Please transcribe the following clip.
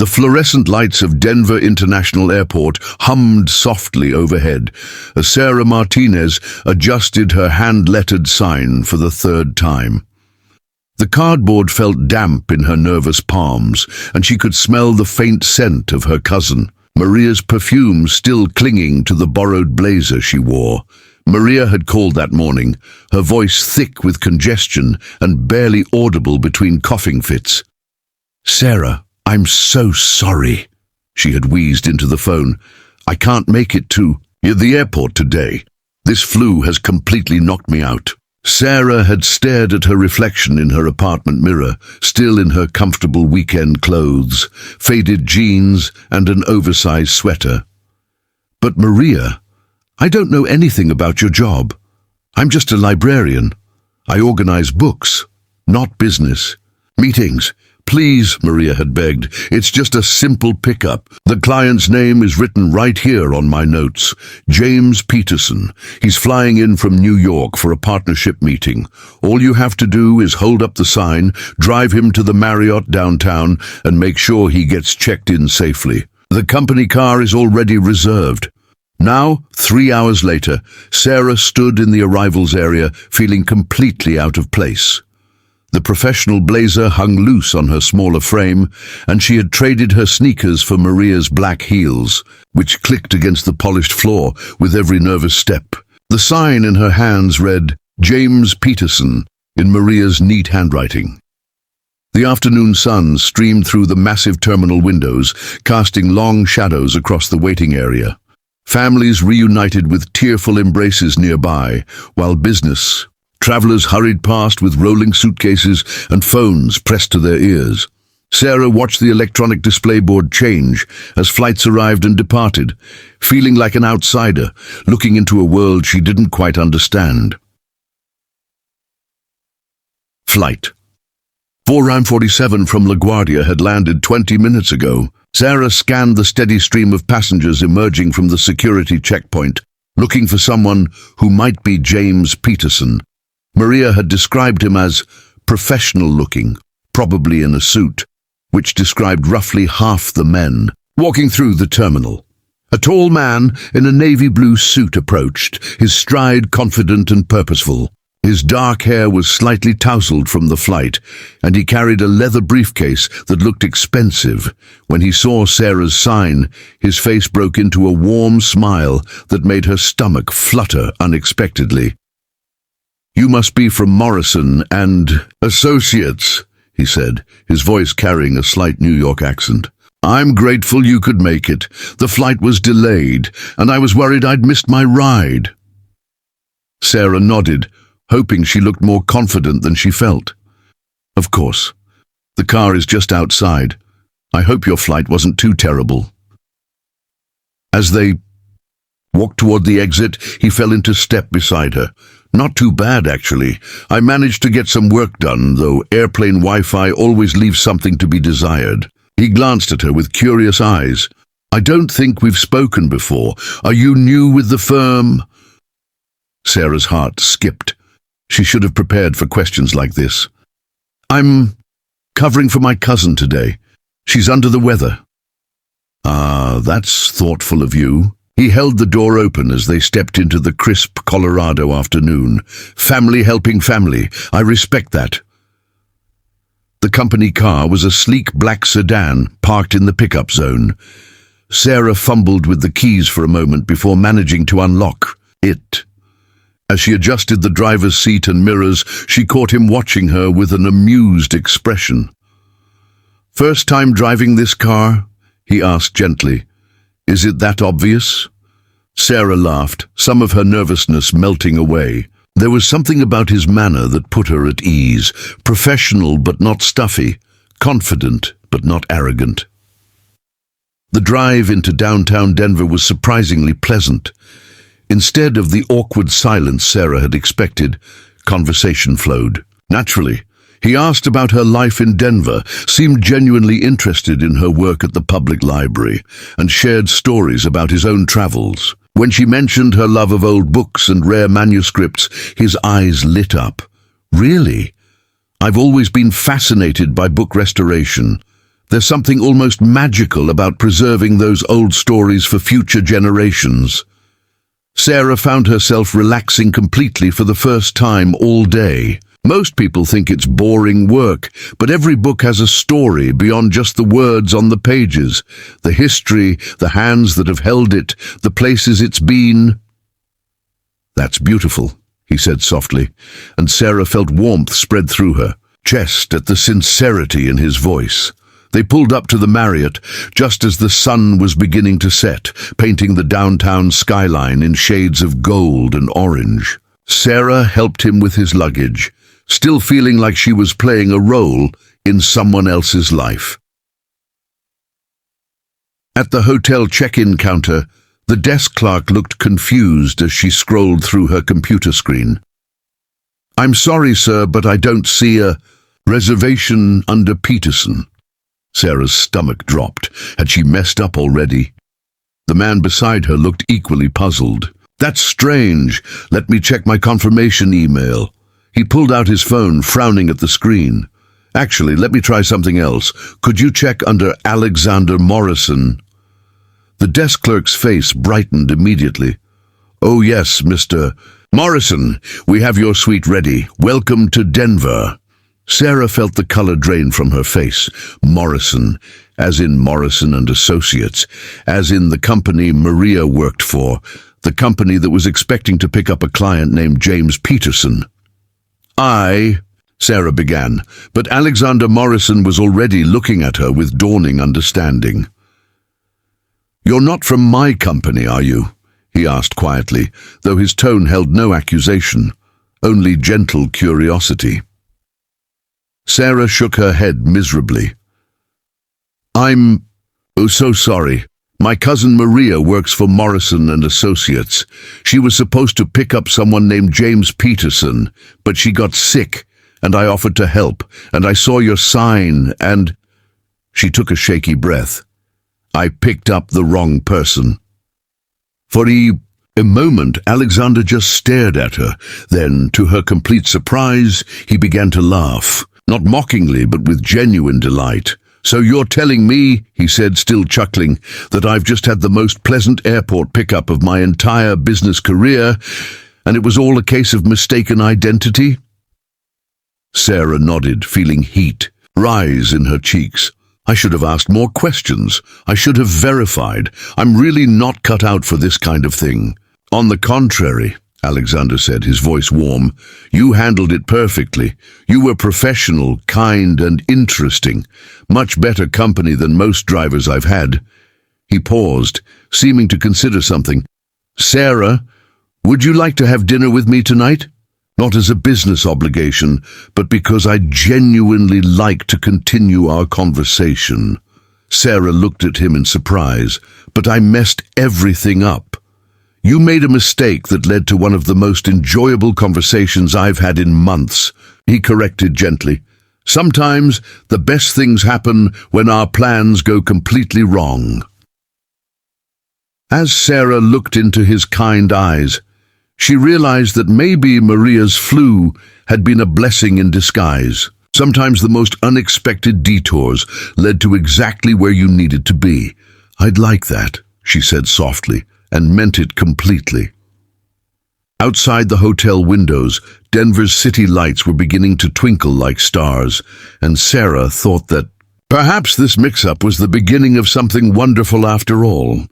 The fluorescent lights of Denver International Airport hummed softly overhead as Sarah Martinez adjusted her hand-lettered sign for the third time. The cardboard felt damp in her nervous palms, and she could smell the faint scent of her cousin, Maria's perfume still clinging to the borrowed blazer she wore. Maria had called that morning, her voice thick with congestion and barely audible between coughing fits. "Sarah, I'm so sorry," she had wheezed into the phone. "I can't make it to the airport today. This flu has completely knocked me out." Sarah had stared at her reflection in her apartment mirror, still in her comfortable weekend clothes, faded jeans and an oversized sweater. "But Maria, I don't know anything about your job. I'm just a librarian. I organize books, not business. Meetings. Please," Maria had begged. "It's just a simple pickup. The client's name is written right here on my notes. James Peterson. He's flying in from New York for a partnership meeting. All you have to do is hold up the sign, drive him to the Marriott downtown, and make sure he gets checked in safely. The company car is already reserved." Now, 3 hours later, Sarah stood in the arrivals area, feeling completely out of place. The professional blazer hung loose on her smaller frame, and she had traded her sneakers for Maria's black heels, which clicked against the polished floor with every nervous step. The sign in her hands read, "James Peterson," in Maria's neat handwriting. The afternoon sun streamed through the massive terminal windows, casting long shadows across the waiting area. Families reunited with tearful embraces nearby, while travelers hurried past with rolling suitcases and phones pressed to their ears. Sarah watched the electronic display board change as flights arrived and departed, feeling like an outsider, looking into a world she didn't quite understand. Flight 447 from LaGuardia had landed 20 minutes ago. Sarah scanned the steady stream of passengers emerging from the security checkpoint, looking for someone who might be James Peterson. Maria had described him as professional-looking, probably in a suit, which described roughly half the men, walking through the terminal. A tall man in a navy blue suit approached, his stride confident and purposeful. His dark hair was slightly tousled from the flight, and he carried a leather briefcase that looked expensive. When he saw Sarah's sign, his face broke into a warm smile that made her stomach flutter unexpectedly. "You must be from Morrison and Associates," he said, his voice carrying a slight New York accent. "I'm grateful you could make it. The flight was delayed, and I was worried I'd missed my ride." Sarah nodded, hoping she looked more confident than she felt. "Of course. The car is just outside. I hope your flight wasn't too terrible." As they walked toward the exit, he fell into step beside her. "Not too bad, actually. I managed to get some work done, though airplane Wi-Fi always leaves something to be desired." He glanced at her with curious eyes. "I don't think we've spoken before. Are you new with the firm?" Sarah's heart skipped. She should have prepared for questions like this. "I'm covering for my cousin today. She's under the weather." "Ah, that's thoughtful of you." He held the door open as they stepped into the crisp Colorado afternoon. "Family helping family. I respect that." The company car was a sleek black sedan parked in the pickup zone. Sarah fumbled with the keys for a moment before managing to unlock it. As she adjusted the driver's seat and mirrors, she caught him watching her with an amused expression. "First time driving this car?" he asked gently. "Is it that obvious?" Sarah laughed, some of her nervousness melting away. There was something about his manner that put her at ease, professional but not stuffy, confident but not arrogant. The drive into downtown Denver was surprisingly pleasant. Instead of the awkward silence Sarah had expected, conversation flowed. Naturally, he asked about her life in Denver, seemed genuinely interested in her work at the public library, and shared stories about his own travels. When she mentioned her love of old books and rare manuscripts, his eyes lit up. "Really? I've always been fascinated by book restoration, There's something almost magical about preserving those old stories for future generations. Sarah found herself relaxing completely for the first time all day. Most people think it's boring work, but every book has a story beyond just the words on the pages. The history, the hands that have held it, the places it's been. "That's beautiful," he said softly, and Sarah felt warmth spread through her chest at the sincerity in his voice. They pulled up to the Marriott just as the sun was beginning to set, painting the downtown skyline in shades of gold and orange. Sarah helped him with his luggage, still feeling like she was playing a role in someone else's life. At the hotel check-in counter, the desk clerk looked confused as she scrolled through her computer screen. "I'm sorry, sir, but I don't see a reservation under Peterson." Sarah's stomach dropped. Had she messed up already? The man beside her looked equally puzzled. "That's strange. Let me check my confirmation email." He pulled out his phone, frowning at the screen. "Actually, let me try something else. Could you check under Alexander Morrison?" The desk clerk's face brightened immediately. "Oh yes, Mr. Morrison, we have your suite ready. Welcome to Denver." Sarah felt the color drain from her face. Morrison, as in Morrison and Associates, as in the company Maria worked for, the company that was expecting to pick up a client named James Peterson. Sarah began, but Alexander Morrison was already looking at her with dawning understanding. "You're not from my company, are you?" he asked quietly, though his tone held no accusation, only gentle curiosity. Sarah shook her head miserably. "I'm so sorry. My cousin Maria works for Morrison and Associates. She was supposed to pick up someone named James Peterson, but she got sick, and I offered to help, and I saw your sign, and—" She took a shaky breath. "I picked up the wrong person." For a moment, Alexander just stared at her. Then, to her complete surprise, he began to laugh. Not mockingly, but with genuine delight. "So you're telling me," he said, still chuckling, "that I've just had the most pleasant airport pickup of my entire business career, and it was all a case of mistaken identity?" Sarah nodded, feeling heat rise in her cheeks. "I should have asked more questions. I should have verified. I'm really not cut out for this kind of thing." "On the contrary," Alexander said, his voice warm, "you handled it perfectly. You were professional, kind, and interesting. Much better company than most drivers I've had." He paused, seeming to consider something. "Sarah, would you like to have dinner with me tonight? Not as a business obligation, but because I'd genuinely like to continue our conversation." Sarah looked at him in surprise. "But I messed everything up. You made a mistake that led to one of the most enjoyable conversations I've had in months," he corrected gently. "Sometimes the best things happen when our plans go completely wrong." As Sarah looked into his kind eyes, she realized that maybe Maria's flu had been a blessing in disguise. Sometimes the most unexpected detours led to exactly where you needed to be. "I'd like that," she said softly, and meant it completely. Outside the hotel windows, Denver's city lights were beginning to twinkle like stars, and Sarah thought that perhaps this mix-up was the beginning of something wonderful after all.